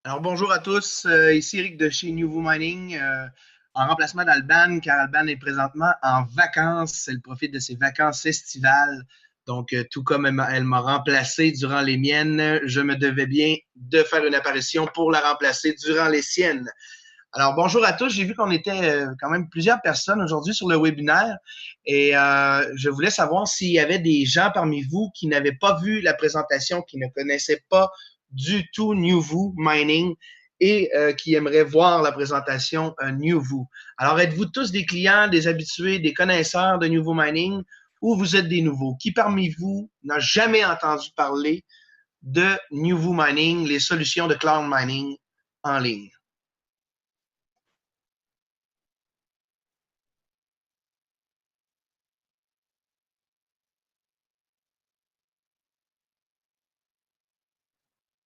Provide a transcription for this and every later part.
Alors bonjour à tous, ici Eric de chez Nouveau Mining, en remplacement d'Alban, car Alban est présentement en vacances. Elle profite de ses vacances estivales. Donc, tout comme elle m'a remplacé durant les miennes, je me devais bien de faire une apparition pour la remplacer durant les siennes. Alors bonjour à tous, j'ai vu qu'on était quand même plusieurs personnes aujourd'hui sur le webinaire et je voulais savoir s'il y avait des gens parmi vous qui n'avaient pas vu la présentation, qui ne connaissaient pas du tout Nuvu Mining et qui aimeraient voir la présentation Nuvu. Alors êtes-vous tous des clients, des habitués, des connaisseurs de Nuvu Mining ou vous êtes des nouveaux? Qui parmi vous n'a jamais entendu parler de Nuvu Mining, les solutions de cloud mining en ligne?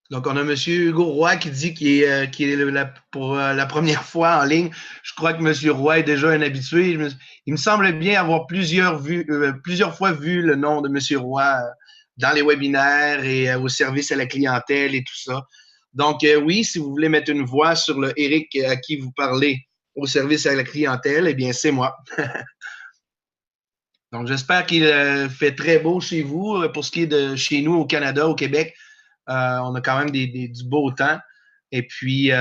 Donc, on a M. Hugo Roy qui dit qu'il est pour la première fois en ligne. Je crois que M. Roy est déjà un habitué. Il me semble bien avoir plusieurs fois vu le nom de M. Roy dans les webinaires et au service à la clientèle et tout ça. Donc, oui, si vous voulez mettre une voix sur le Eric à qui vous parlez au service à la clientèle, eh bien, c'est moi. Donc, j'espère qu'il fait très beau chez vous. Pour ce qui est de chez nous au Canada, au Québec, on a quand même du beau temps. Et puis,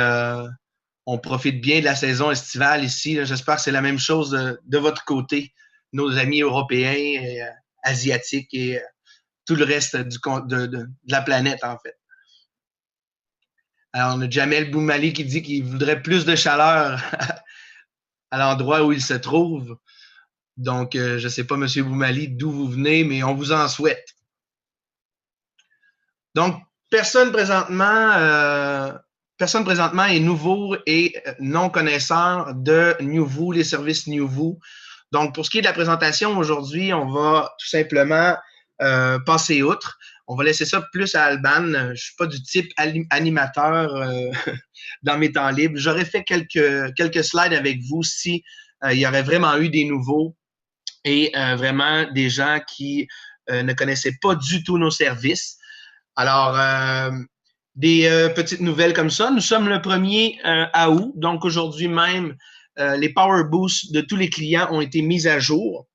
on profite bien de la saison estivale ici. J'espère que c'est la même chose de votre côté, nos amis européens, et, asiatiques et tout le reste de la planète, en fait. Alors, on a Jamel Boumali qui dit qu'il voudrait plus de chaleur à l'endroit où il se trouve. Donc, je ne sais pas, M. Boumali, d'où vous venez, mais on vous en souhaite. Donc, personne présentement, personne présentement est nouveau et non connaisseur de Nuvu, les services Nuvu. Donc, pour ce qui est de la présentation aujourd'hui, on va tout simplement passer outre. On va laisser ça plus à Alban. Je ne suis pas du type animateur dans mes temps libres. J'aurais fait quelques slides avec vous si il y aurait vraiment eu des nouveaux et vraiment des gens qui ne connaissaient pas du tout nos services. Alors, des petites nouvelles comme ça. Nous sommes le 1er août, donc aujourd'hui même, les Power Boosts de tous les clients ont été mis à jour.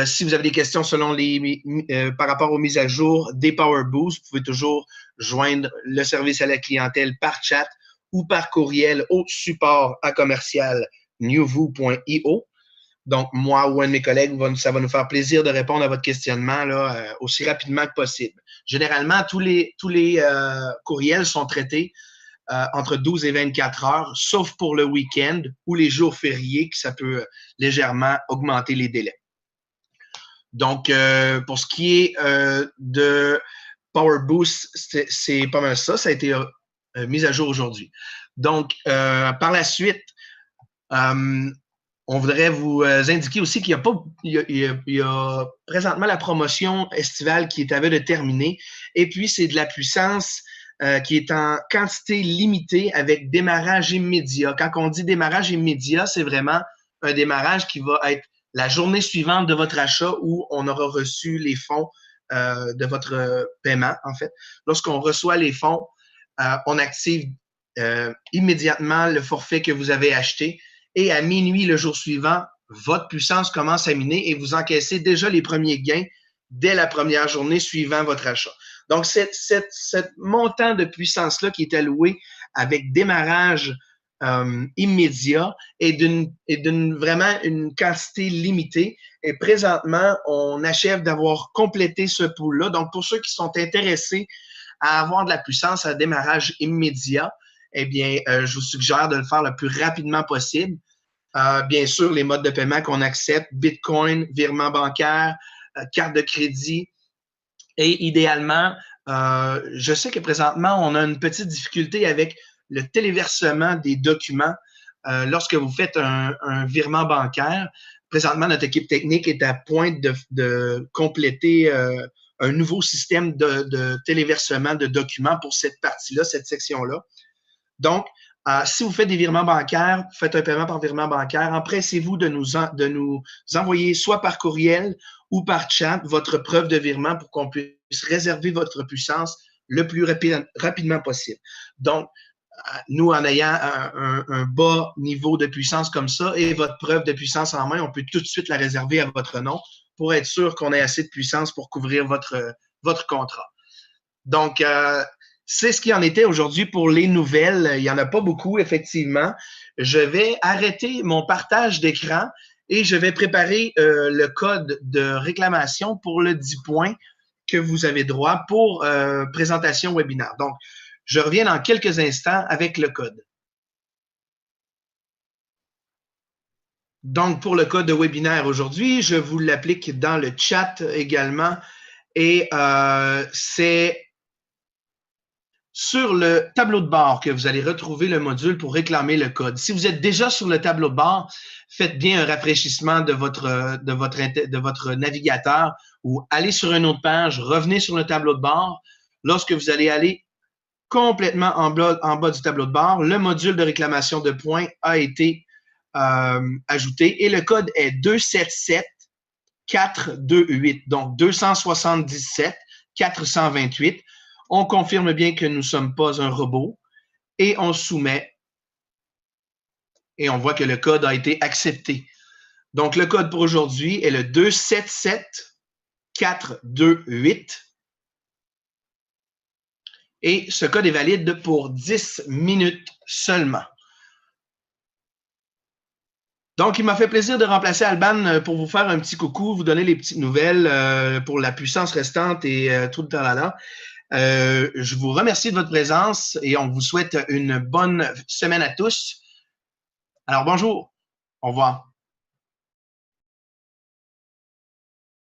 Si vous avez des questions par rapport aux mises à jour des Power Boosts, vous pouvez toujours joindre le service à la clientèle par chat ou par courriel au support à commercial newvu.io. Donc, moi ou un de mes collègues, ça va nous faire plaisir de répondre à votre questionnement là, aussi rapidement que possible. Généralement, tous les courriels sont traités entre 12 et 24 heures, sauf pour le week-end ou les jours fériés, que ça peut légèrement augmenter les délais. Donc, pour ce qui est de Power Boost, c'est pas mal ça. Ça a été mis à jour aujourd'hui. Donc, par la suite, on voudrait vous indiquer aussi qu'il y a présentement la promotion estivale qui est à veille de terminer. Et puis, c'est de la puissance qui est en quantité limitée avec démarrage immédiat. Quand on dit démarrage immédiat, c'est vraiment un démarrage qui va être la journée suivante de votre achat où on aura reçu les fonds de votre paiement, en fait. Lorsqu'on reçoit les fonds, on active immédiatement le forfait que vous avez acheté et à minuit le jour suivant, votre puissance commence à miner et vous encaissez déjà les premiers gains dès la première journée suivant votre achat. Donc, cette montant de puissance-là qui est alloué avec démarrage immédiat et d'une vraiment une quantité limitée. Et présentement, on achève d'avoir complété ce pool-là. Donc, pour ceux qui sont intéressés à avoir de la puissance à démarrage immédiat, eh bien, je vous suggère de le faire le plus rapidement possible. Bien sûr, les modes de paiement qu'on accepte, Bitcoin, virement bancaire, carte de crédit. Et idéalement, je sais que présentement, on a une petite difficulté avec le téléversement des documents lorsque vous faites un virement bancaire. Présentement, notre équipe technique est à point de compléter un nouveau système de téléversement de documents pour cette partie-là, cette section-là. Donc, si vous faites des virements bancaires, vous faites un paiement par virement bancaire, empressez-vous de nous envoyer soit par courriel ou par chat votre preuve de virement pour qu'on puisse réserver votre puissance le plus rapidement possible. Donc, nous, en ayant un bas niveau de puissance comme ça et votre preuve de puissance en main, on peut tout de suite la réserver à votre nom pour être sûr qu'on ait assez de puissance pour couvrir votre contrat. Donc, c'est ce qui en était aujourd'hui pour les nouvelles. Il n'y en a pas beaucoup, effectivement. Je vais arrêter mon partage d'écran et je vais préparer le code de réclamation pour le 10 points que vous avez droit pour présentation webinaire. Donc, je reviens dans quelques instants avec le code. Donc, pour le code de webinaire aujourd'hui, je vous l'applique dans le chat également. Et c'est sur le tableau de bord que vous allez retrouver le module pour réclamer le code. Si vous êtes déjà sur le tableau de bord, faites bien un rafraîchissement de votre navigateur ou allez sur une autre page, revenez sur le tableau de bord. Lorsque vous allez aller complètement en bas du tableau de bord, le module de réclamation de points a été ajouté et le code est 277 428, donc 277 428. On confirme bien que nous ne sommes pas un robot et on soumet et on voit que le code a été accepté. Donc, le code pour aujourd'hui est le 277 428 et ce code est valide pour 10 minutes seulement. Donc, il m'a fait plaisir de remplacer Alban pour vous faire un petit coucou, vous donner les petites nouvelles pour la puissance restante et tout le temps là. Je vous remercie de votre présence et on vous souhaite une bonne semaine à tous. Alors, bonjour. Au revoir.